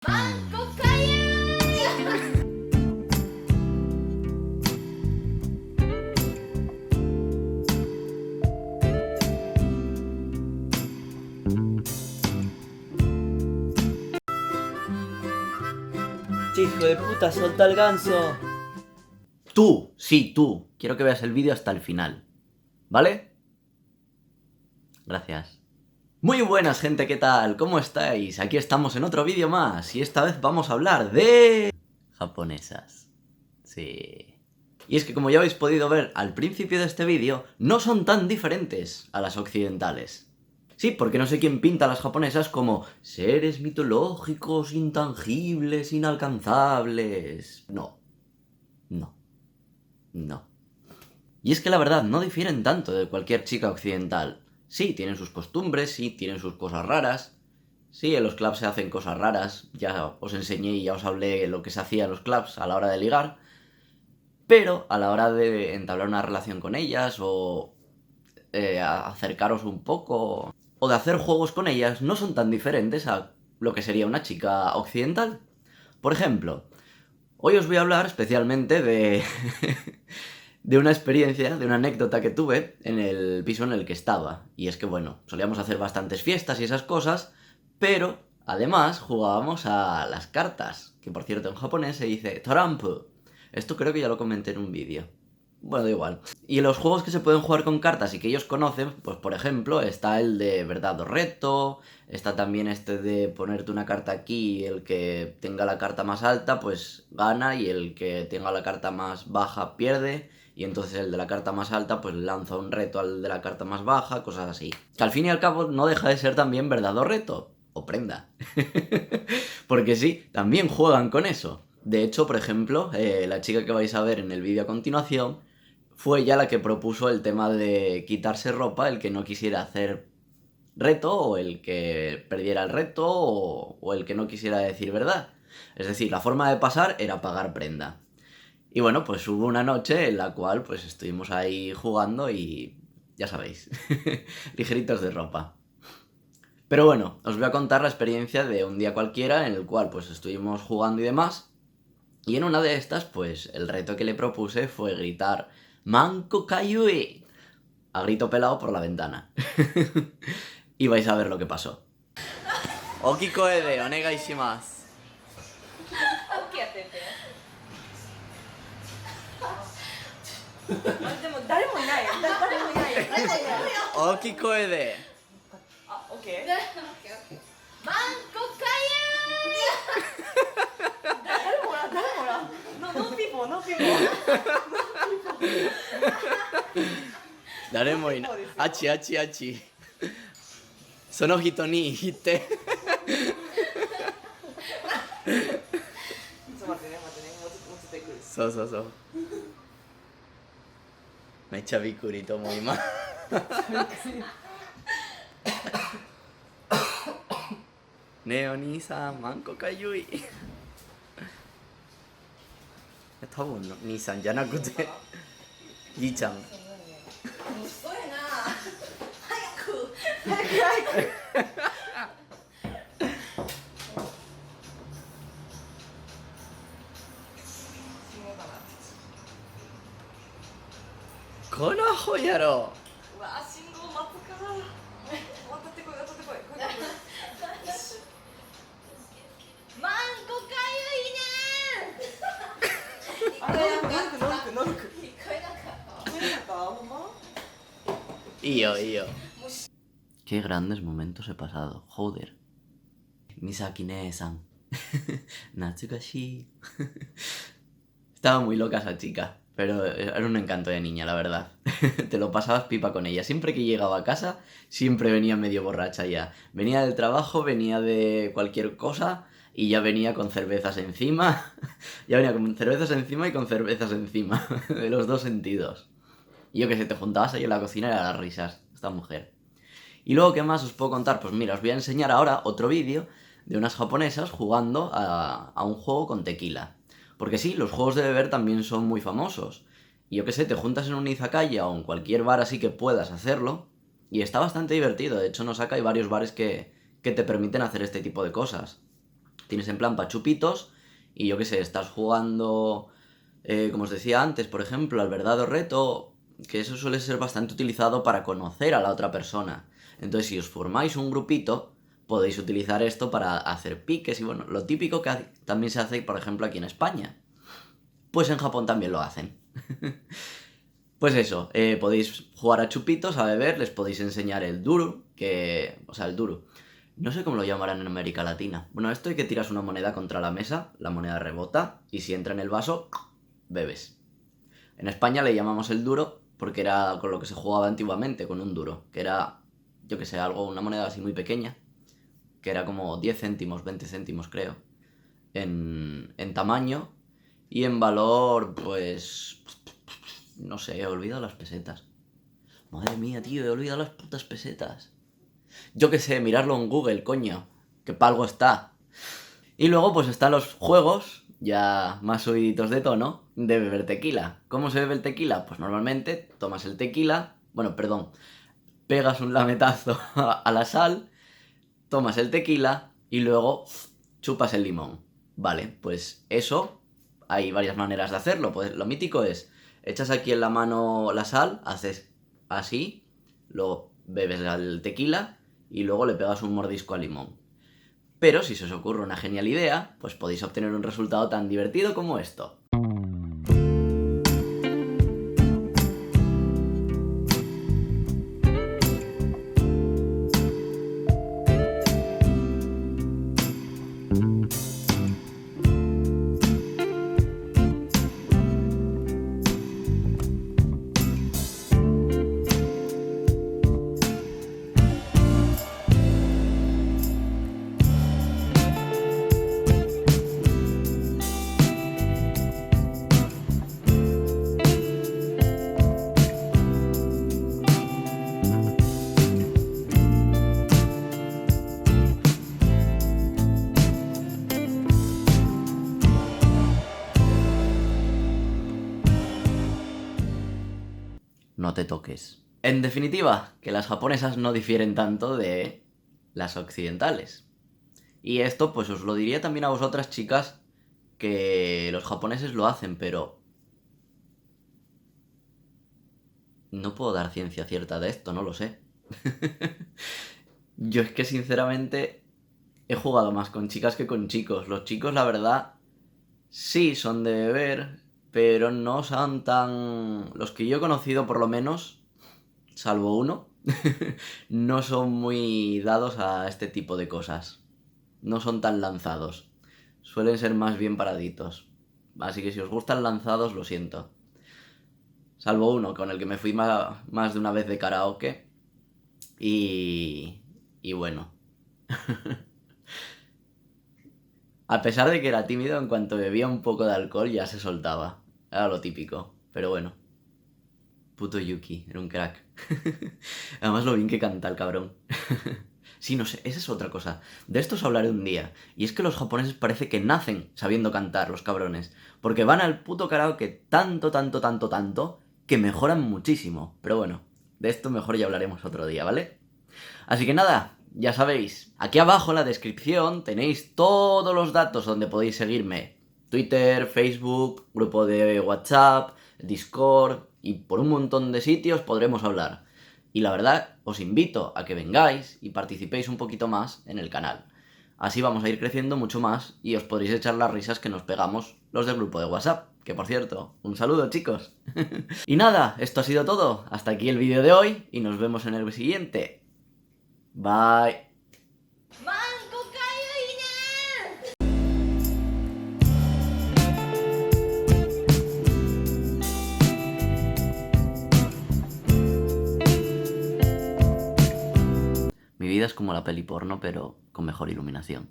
Hijo de puta, suelta el ganso. Tú, sí, tú. Quiero que veas el vídeo hasta el final. ¿Vale? Gracias. Muy buenas, gente, ¿qué tal? ¿Cómo estáis? Aquí estamos en otro vídeo más. Y esta vez vamos a hablar de... japonesas. Sí. Y es que como ya habéis podido ver al principio de este vídeo, no son tan diferentes a las occidentales. Sí, porque no sé quién pinta a las japonesas como seres mitológicos, intangibles, inalcanzables. No. No. No. Y es que la verdad, no difieren tanto de cualquier chica occidental. Sí, tienen sus costumbres, sí, tienen sus cosas raras. Sí, en los clubs se hacen cosas raras. Ya os enseñé y ya os hablé lo que se hacía en los clubs a la hora de ligar. Pero a la hora de entablar una relación con ellas o acercaros un poco o de hacer juegos con ellas no son tan diferentes a lo que sería una chica occidental. Por ejemplo, hoy os voy a hablar especialmente de de una experiencia, de una anécdota que tuve en el piso en el que estaba. Y es que, bueno, solíamos hacer bastantes fiestas y esas cosas, pero además jugábamos a las cartas, que por cierto en japonés se dice torampu. Esto creo que ya lo comenté en un vídeo. Bueno, da igual. Y los juegos que se pueden jugar con cartas y que ellos conocen, pues por ejemplo, está el de verdad o reto, está también este de ponerte una carta aquí y el que tenga la carta más alta, pues gana, y el que tenga la carta más baja pierde, y entonces el de la carta más alta pues lanza un reto al de la carta más baja, cosas así. Que al fin y al cabo no deja de ser también verdad o reto, o prenda. Porque sí, también juegan con eso. De hecho, por ejemplo, la chica que vais a ver en el vídeo a continuación fue ella la que propuso el tema de quitarse ropa, el que no quisiera hacer reto, o el que perdiera el reto, o el que no quisiera decir verdad. Es decir, la forma de pasar era pagar prenda. Y bueno, pues hubo una noche en la cual pues estuvimos ahí jugando y ya sabéis, ligeritos de ropa. Pero bueno, os voy a contar la experiencia de un día cualquiera en el cual pues estuvimos jugando y demás. Y en una de estas, pues el reto que le propuse fue gritar Manko Kayui a grito pelado por la ventana. Y vais a ver lo que pasó. Okikoe de onegai shimasu. Okikoe de. Daremo ina. Achi, achi, achi. Sono hito ni hite.そうそうそう。めっちゃびっくりと思います。ねえお兄さん、マンコかゆい。多分の兄さんじゃなくてじいちゃん。遅いな。早く。このアホやろ。うわ、信号待つから。渡ってこい、渡ってこい。マンコかゆいね。ノルク。聞こえなかった。ほんま？いいよいいよ。Qué grandes momentos he pasado, joder. Misaki-ne-san. Natsukashi. Estaba muy loca esa chica, pero era un encanto de niña, la verdad. Te lo pasabas pipa con ella. Siempre que llegaba a casa, siempre venía medio borracha ya. Venía del trabajo, venía de cualquier cosa y ya venía con cervezas encima. Ya venía con cervezas encima y con cervezas encima. De los dos sentidos. Y yo que sé, te juntabas ahí en la cocina y a las risas, esta mujer. Y luego, ¿qué más os puedo contar? Pues mira, os voy a enseñar ahora otro vídeo de unas japonesas jugando a un juego con tequila. Porque sí, los juegos de beber también son muy famosos. Y yo qué sé, te juntas en un izakaya o en cualquier bar así que puedas hacerlo, y está bastante divertido. De hecho, en Osaka hay varios bares que te permiten hacer este tipo de cosas. tienes en plan para chupitos y yo qué sé, estás jugando, como os decía antes, por ejemplo, al verdad o reto, que eso suele ser bastante utilizado para conocer a la otra persona. Entonces, si os formáis un grupito, podéis utilizar esto para hacer piques y bueno, lo típico que también se hace, por ejemplo, aquí en España. Pues en Japón también lo hacen. Pues eso, podéis jugar a chupitos, a beber, les podéis enseñar el duro, o sea, el duro. No sé cómo lo llamarán en América Latina. Bueno, esto es que tiras una moneda contra la mesa, la moneda rebota, y si entra en el vaso, bebes. En España le llamamos el duro porque era con lo que se jugaba antiguamente, con un duro, que era, yo que sé, una moneda así muy pequeña, que era como 10 céntimos, 20 céntimos creo, en tamaño, y en valor, pues, no sé, he olvidado las pesetas. Madre mía, tío, he olvidado las putas pesetas. Yo qué sé, mirarlo en Google, coño, que pa' algo está. Y luego pues están los juegos, ya más subiditos de tono, de beber tequila. ¿Cómo se bebe el tequila? Pues normalmente tomas el tequila, pegas un lametazo a la sal, tomas el tequila y luego chupas el limón. Vale, pues eso, hay varias maneras de hacerlo. Pues lo mítico es, echas aquí en la mano la sal, haces así, luego bebes el tequila y luego le pegas un mordisco al limón. Pero si se os ocurre una genial idea, pues podéis obtener un resultado tan divertido como esto. No te toques. En definitiva, que las japonesas no difieren tanto de las occidentales. Y esto pues os lo diría también a vosotras, chicas, que los japoneses lo hacen, pero no puedo dar ciencia cierta de esto, no lo sé. Yo es que sinceramente he jugado más con chicas que con chicos. Los chicos, la verdad, sí son de beber, pero no son tan... Los que yo he conocido, por lo menos, salvo uno, no son muy dados a este tipo de cosas. No son tan lanzados. Suelen ser más bien paraditos. Así que si os gustan lanzados, lo siento. Salvo uno, con el que me fui más de una vez de karaoke. Y bueno. A pesar de que era tímido, en cuanto bebía un poco de alcohol ya se soltaba. Era lo típico. Pero bueno. Puto Yuki, era un crack. Además lo bien que canta el cabrón. Sí, no sé, esa es otra cosa. De esto os hablaré un día. Y es que los japoneses parece que nacen sabiendo cantar, los cabrones. Porque van al puto karaoke tanto, que mejoran muchísimo. Pero bueno, de esto mejor ya hablaremos otro día, ¿vale? Así que nada, ya sabéis, aquí abajo en la descripción tenéis todos los datos donde podéis seguirme. Twitter, Facebook, grupo de WhatsApp, Discord y por un montón de sitios podremos hablar. Y la verdad, os invito a que vengáis y participéis un poquito más en el canal. Así vamos a ir creciendo mucho más y os podréis echar las risas que nos pegamos los del grupo de WhatsApp. Que por cierto, un saludo chicos. Y nada, esto ha sido todo. Hasta aquí el vídeo de hoy y nos vemos en el siguiente. Bye. Mi vida es como la peli porno, pero con mejor iluminación.